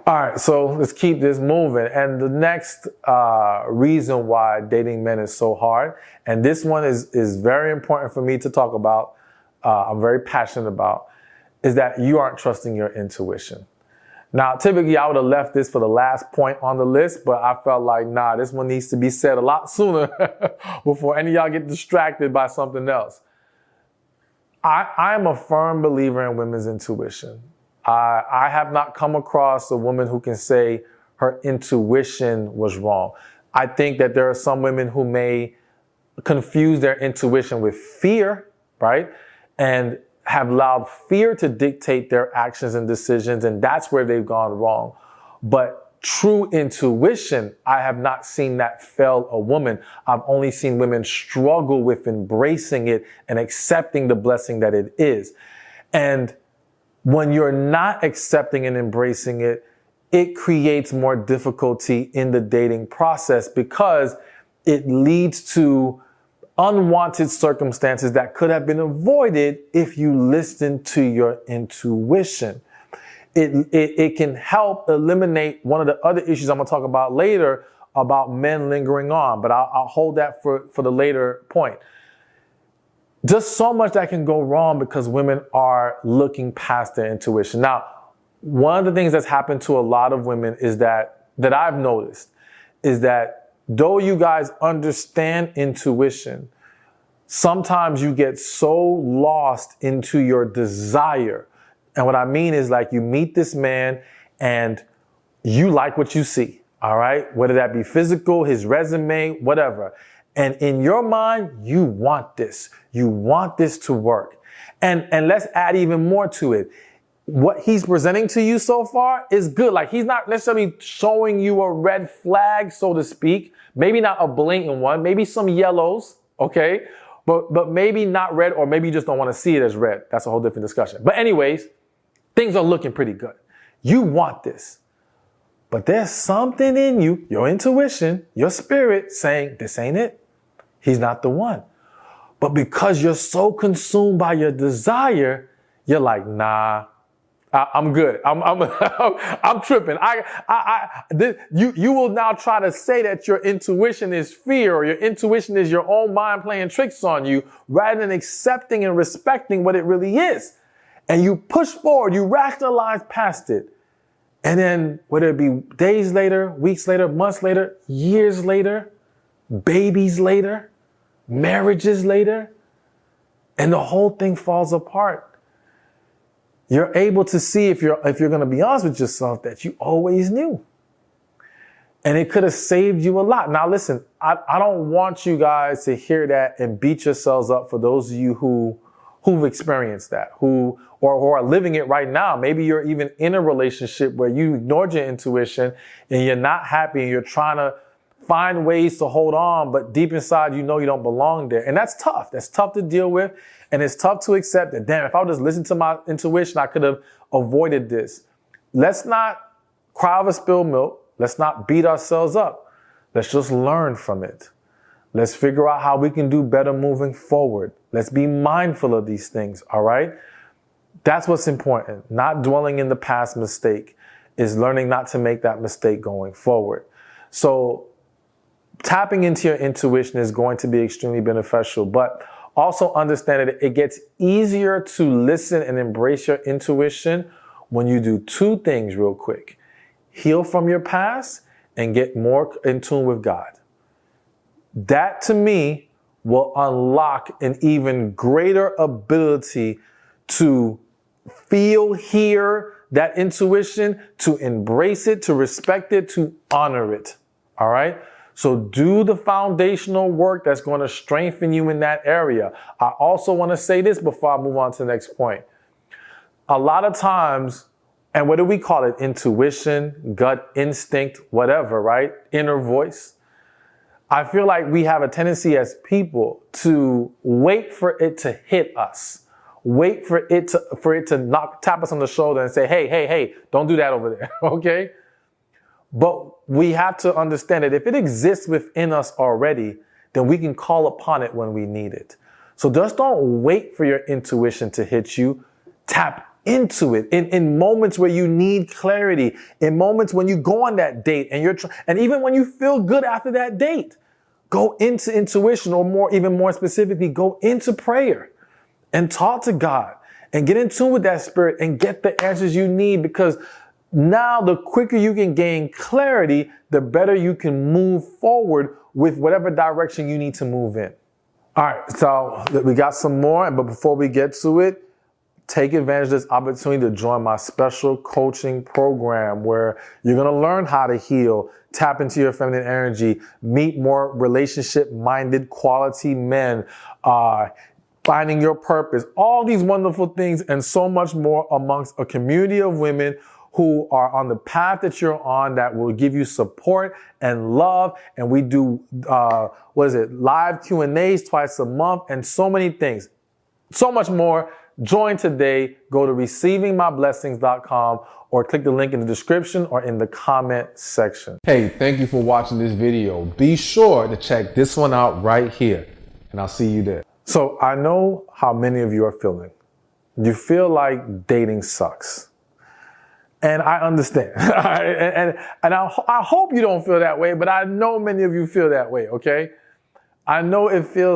All right, so let's keep this moving. And the next reason why dating men is so hard, and this one is very important for me to talk about, I'm very passionate about, is that you aren't trusting your intuition. Now, typically I would have left this for the last point on the list, but I felt like, nah, this one needs to be said a lot sooner before any of y'all get distracted by something else. I'm a firm believer in women's intuition. I have not come across a woman who can say her intuition was wrong. I think that there are some women who may confuse their intuition with fear, right? And have allowed fear to dictate their actions and decisions, and that's where they've gone wrong. But true intuition, I have not seen that fail a woman. I've only seen women struggle with embracing it and accepting the blessing that it is. And when you're not accepting and embracing it, it creates more difficulty in the dating process because it leads to unwanted circumstances that could have been avoided if you listen to your intuition. It can help eliminate one of the other issues I'm going to talk about later about men lingering on, but I'll hold that for the later point. Just so much that can go wrong because women are looking past their intuition. Now, one of the things that's happened to a lot of women is that I've noticed is that though you guys understand intuition, sometimes you get so lost into your desire. And what I mean is like you meet this man and you like what you see, all right? Whether that be physical, his resume, whatever. And in your mind, you want this. You want this to work. And let's add even more to it. What he's presenting to you so far is good. Like he's not necessarily showing you a red flag, so to speak. Maybe not a blatant one, maybe some yellows, okay? But maybe not red, or maybe you just don't want to see it as red. That's a whole different discussion. But anyways, things are looking pretty good. You want this. But there's something in you, your intuition, your spirit saying, this ain't it. He's not the one. But because you're so consumed by your desire, you're like, nah, I'm good. I'm tripping. You will now try to say that your intuition is fear, or your intuition is your own mind playing tricks on you, rather than accepting and respecting what it really is. And you push forward, you rationalize past it. And then whether it be days later, weeks later, months later, years later, babies later, marriages later, and the whole thing falls apart. You're able to see, if you're going to be honest with yourself, that you always knew. And it could have saved you a lot. Now listen, I don't want you guys to hear that and beat yourselves up for those of you who've experienced that, who are living it right now. Maybe you're even in a relationship where you ignored your intuition and you're not happy and you're trying to find ways to hold on, but deep inside, you know you don't belong there. And that's tough. That's tough to deal with. And it's tough to accept that, damn, if I would just listen to my intuition, I could have avoided this. Let's not cry over spilled milk. Let's not beat ourselves up. Let's just learn from it. Let's figure out how we can do better moving forward. Let's be mindful of these things, all right? That's what's important. Not dwelling in the past mistake is learning not to make that mistake going forward. So tapping into your intuition is going to be extremely beneficial, but also understand that it gets easier to listen and embrace your intuition when you do two things real quick. Heal from your past and get more in tune with God. That to me will unlock an even greater ability to feel, hear that intuition, to embrace it, to respect it, to honor it. All right? So do the foundational work that's going to strengthen you in that area. I also want to say this before I move on to the next point. A lot of times, and what do we call it? Intuition, gut instinct, whatever, right? Inner voice. I feel like we have a tendency as people to wait for it to hit us. Wait for it to tap us on the shoulder and say, hey, don't do that over there, okay? But we have to understand that if it exists within us already, then we can call upon it when we need it. So just don't wait for your intuition to hit you. Tap into it in moments where you need clarity, in moments when you go on that date and even when you feel good after that date. Go into intuition, or even more specifically, go into prayer and talk to God and get in tune with that spirit and get the answers you need, because now the quicker you can gain clarity, the better you can move forward with whatever direction you need to move in. All right, so we got some more, but before we get to it, take advantage of this opportunity to join my special coaching program where you're going to learn how to heal, tap into your feminine energy, meet more relationship-minded quality men, finding your purpose, all these wonderful things and so much more amongst a community of women who are on the path that you're on, that will give you support and love. And we do, live Q&As twice a month and so many things, so much more. Join today. Go to receivingmyblessings.com or click the link in the description or in the comment section. Hey, thank you for watching this video. Be sure to check this one out right here, and I'll see you there. So I know how many of you are feeling. You feel like dating sucks. And I understand. and I hope you don't feel that way, but I know many of you feel that way, okay? I know it feels